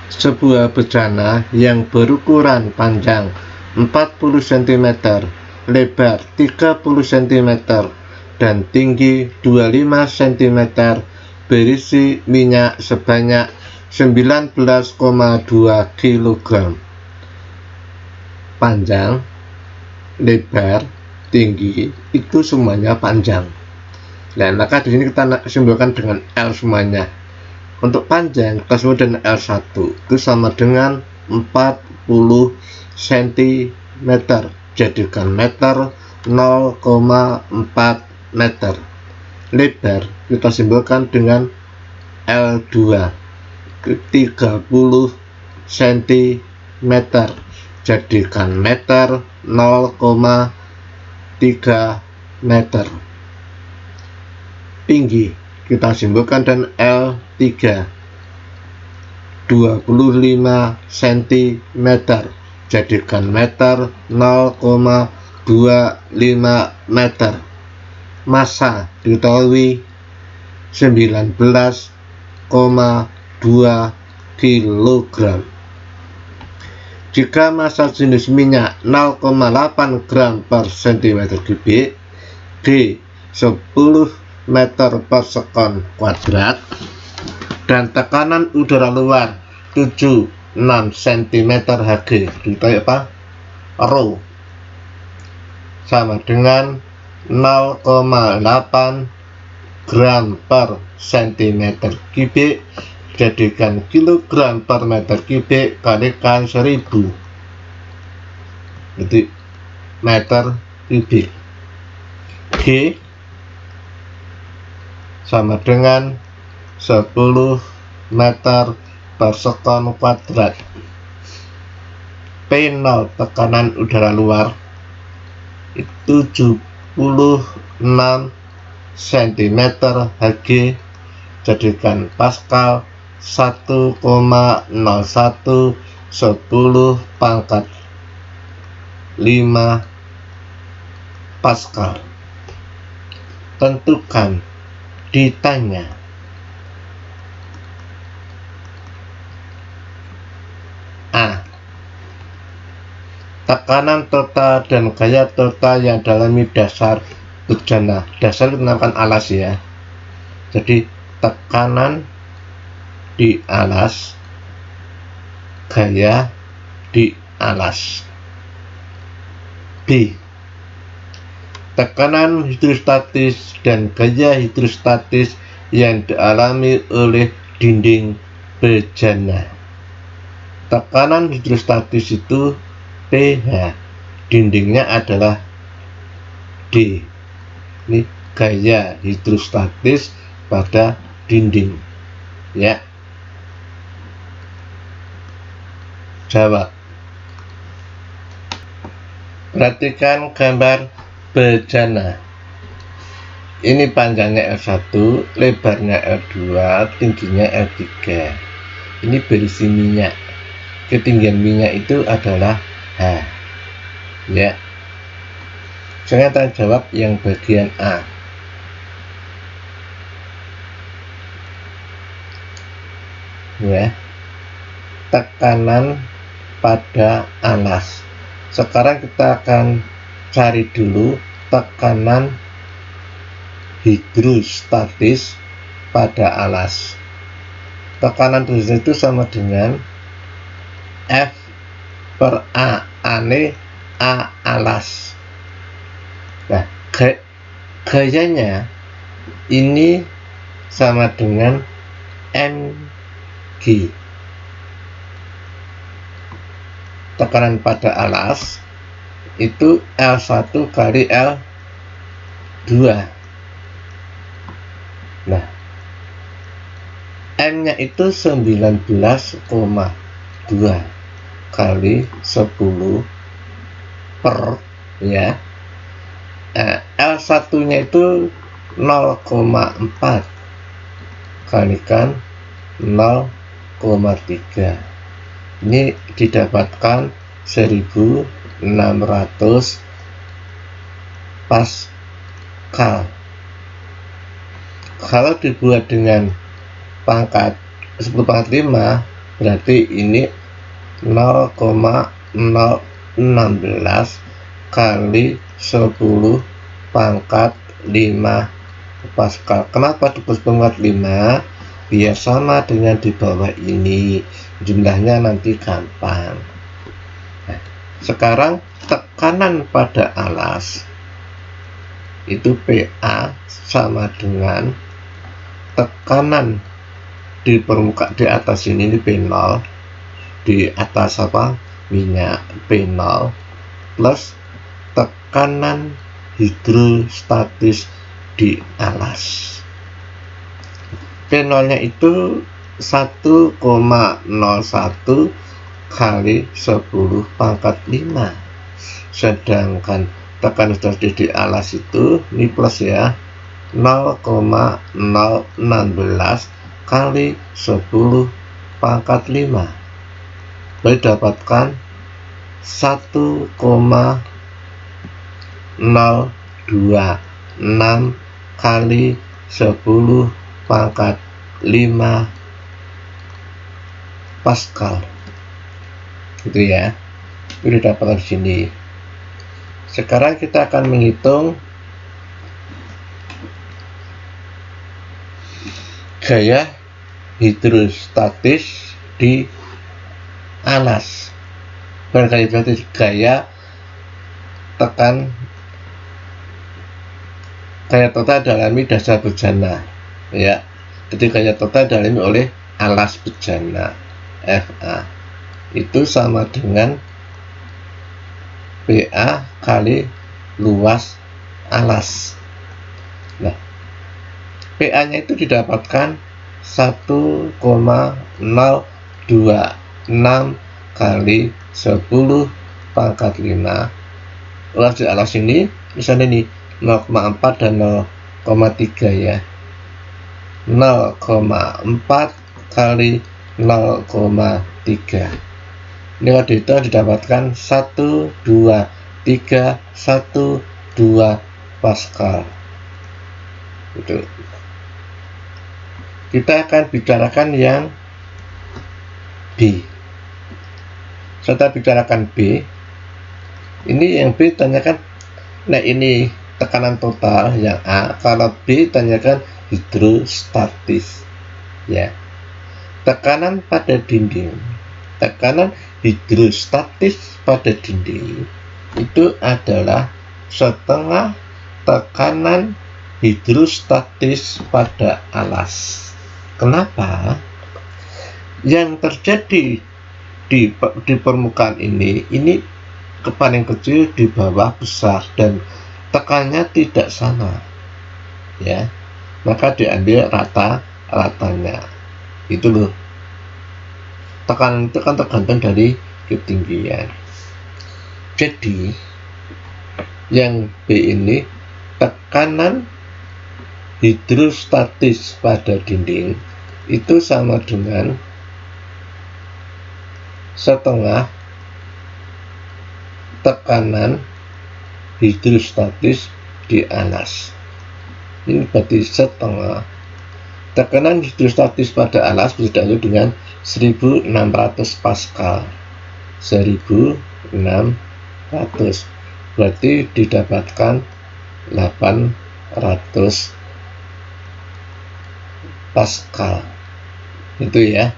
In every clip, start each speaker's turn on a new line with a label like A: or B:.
A: sebuah bejana yang berukuran panjang 40 cm, lebar 30 cm, dan tinggi 25 cm berisi minyak sebanyak 19,2 kg. Panjang, lebar, tinggi itu semuanya panjang. Nah, maka di sini kita simbolkan dengan L semuanya. Untuk panjang kita sebut dengan L1 itu sama dengan 40 cm, jadikan meter 0,4 meter. Lebar kita simbolkan dengan L2 30 cm, jadikan meter 0,3 meter. Tinggi kita simbolkan dengan L3 25 cm, jadikan meter 0,25 meter. Massa diketahui 19,2 kg. Jika massa jenis minyak 0,8 gram per cm kubik, D 10 meter per sekon kuadrat, dan tekanan udara luar 76 cm Hg, diketahui apa? Rho sama dengan 0,8 gram per cm kubik, jadikan kilogram per meter kubik kalikan 1000, jadi meter kubik. G sama dengan 10 meter per sekon kuadrat. P0 tekanan udara luar 76 cm Hg, jadikan Pascal 1,01 10 pangkat 5 Pascal. Tentukan. Ditanya. A. Tekanan total dan gaya total yang dalami dasar bejana. Dasar itu dinamakan alas ya. Jadi tekanan di alas, gaya di alas. B. Tekanan hidrostatis dan gaya hidrostatis yang dialami oleh dinding bejana. Tekanan hidrostatis itu pH, dindingnya adalah D. Ini gaya hidrostatis pada dinding ya. Jawab. Perhatikan gambar bejana. Ini panjangnya L1, lebarnya L2, tingginya L3. Ini berisi minyak. Ketinggian minyak itu adalah H. Ya. Saya akan jawab yang bagian A. Ya. Tekanan pada alas. Sekarang kita akan cari dulu tekanan hidrostatis pada alas. Tekanan hidrostatis itu sama dengan F per A, ane A alas. Nah, gayanya ini sama dengan mg. Tekanan pada alas itu L1 kali L2. Nah, M-nya itu 19,2 kali 10 per ya. L1-nya itu 0,4 kalikan 0,3. Ini didapatkan 1600 Pascal. Kalau dibuat dengan pangkat 10 pangkat 5 berarti ini 0,016 kali 10 pangkat 5 Pascal. Kenapa di pangkat 5? Biar sama dengan di bawah ini, jumlahnya nanti gampang. Nah, sekarang tekanan pada alas itu PA sama dengan tekanan di permukaan di atas ini P0, di atas minyak P0 plus tekanan hidrostatis di alas. P0 nya itu 1,01 kali 10 pangkat 5, sedangkan tekanan hidrostatis di alas itu ini plus ya, 0,016 kali 10 pangkat 5, baru dapatkan 1,026 kali 10 pangkat 5 Pascal, gitu ya. Itu dapat di sini. Sekarang kita akan menghitung gaya hidrostatis di alas. Bukan gaya total dialami dasar bejana, ya. Jadi gaya total dialami oleh alas bejana FA itu sama dengan PA kali luas alas. Nah, PA nya itu didapatkan 1,026 kali 10 pangkat 5. Luas di alas ini misalnya nih 0,4 dan 0,3 ya. 0,4 kali 0,3. Ini kalau dihitung didapatkan 1,2,3,1,2 Pascal. Itu. Kita akan bicarakan yang B. Setelah bicarakan B, ini yang B tanyakan, nah ini tekanan total yang A, kalau B tanyakan hidrostatis, ya. Tekanan pada dinding, tekanan hidrostatis pada dinding itu adalah setengah tekanan hidrostatis pada alas. Kenapa? Yang terjadi di permukaan ini paling kecil di bawah besar dan tekannya tidak sama, ya, maka diambil rata-ratanya. Itu loh, tekanan itu kan tergantung dari ketinggian. Jadi yang B ini tekanan hidrostatis pada dinding itu sama dengan setengah tekanan hidrostatis di alas. Ini berarti setengah tekanan hidrostatis pada alas bisa dahulu dengan 1600 Pascal. 1600 berarti didapatkan 800 Pascal. Itu ya.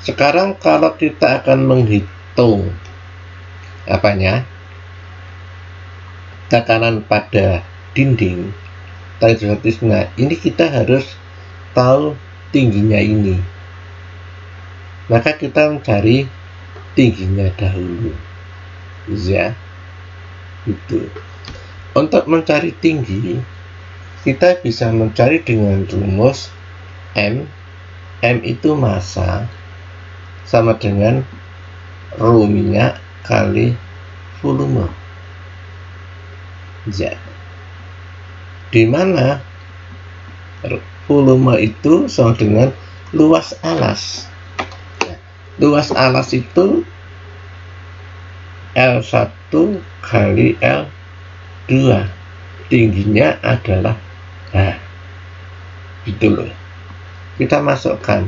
A: Sekarang kalau kita akan menghitung apanya? Tekanan pada dinding, hidrostatisnya, ini kita harus tahu tingginya ini. Maka kita mencari tingginya dahulu. Ya. Itu. Untuk mencari tinggi, kita bisa mencari dengan rumus M. M itu massa sama dengan rho minyak kali volume. Ya. Di mana volume itu sama dengan luas alas. Ya. Luas alas itu L1 kali L2. Tingginya adalah H. Gitu loh. Kita masukkan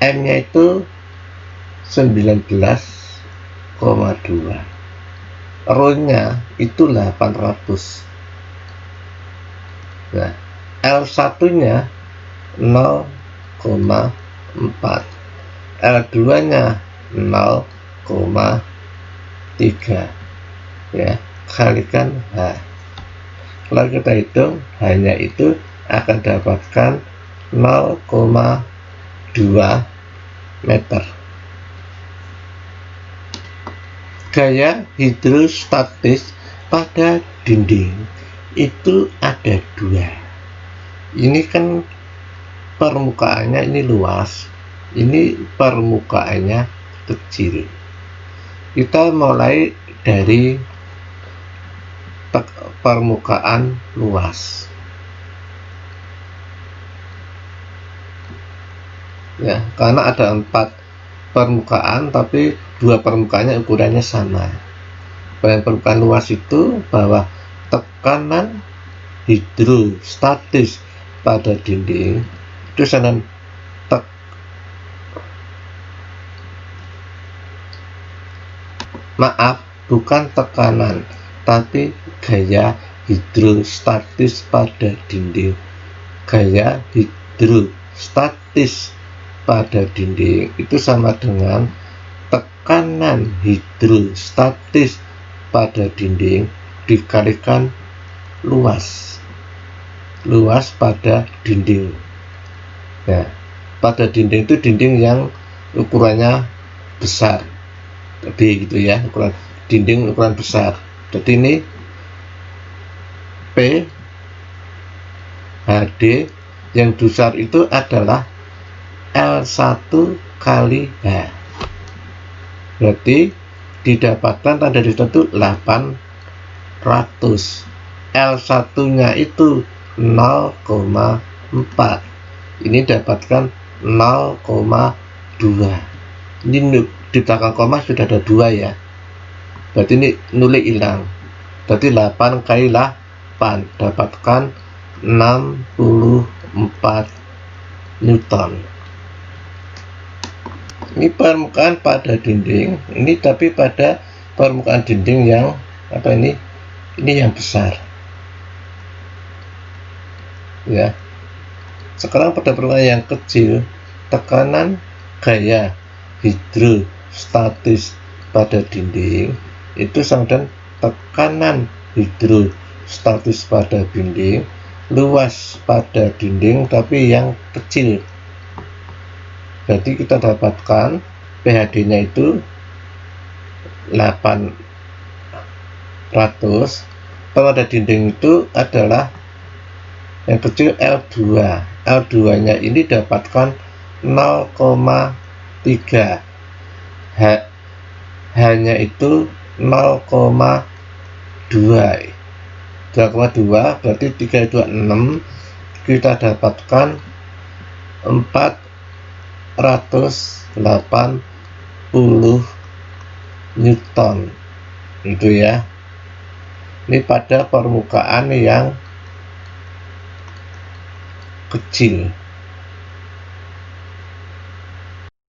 A: M-nya itu 19,2, Rho-nya itu 800. Nah, L1-nya 0,4, L2-nya 0,3, ya, kalikan H. Kalau kita hitung, hanya itu akan dapatkan 0,2 meter. Gaya hidrostatis pada dinding itu ada dua. Ini kan permukaannya ini luas, ini permukaannya kecil. Kita mulai dari permukaan luas, ya, karena ada 4 permukaan tapi 2 permukaannya ukurannya sama. Pada permukaan luas itu bahwa tekanan hidrostatis pada dinding itu sama bukan tekanan, tapi gaya hidrostatis pada dinding. Gaya hidrostatis pada dinding itu sama dengan tekanan hidrostatis pada dinding dikalikan luas pada dinding. Nah, pada dinding itu dinding yang ukurannya besar, jadi gitu ya, ukuran dinding ukuran besar. Jadi ini P HD yang besar itu adalah L1 kali H. Berarti didapatkan tanda di situ 800. L1-nya itu 0,4. Ini dapatkan 0,2. Ini di belakang koma sudah ada 2 ya. Berarti ini nilai hilang. Berarti 8 kali 8 dapatkan 64 Newton. Ini permukaan pada dinding, ini tapi pada permukaan dinding yang apa ini yang besar, ya. Sekarang pada permukaan yang kecil, tekanan gaya hidrostatis pada dinding itu sama dengan tekanan hidrostatis pada dinding luas pada dinding tapi yang kecil. Jadi kita dapatkan PHD-nya itu 800. Pada dinding itu adalah yang kecil L2. L2-nya ini dapatkan 0,3. Hanya itu 0,2. 2,2 berarti 3 itu 6. Kita dapatkan 480 Newton itu ya. Ini pada permukaan yang kecil.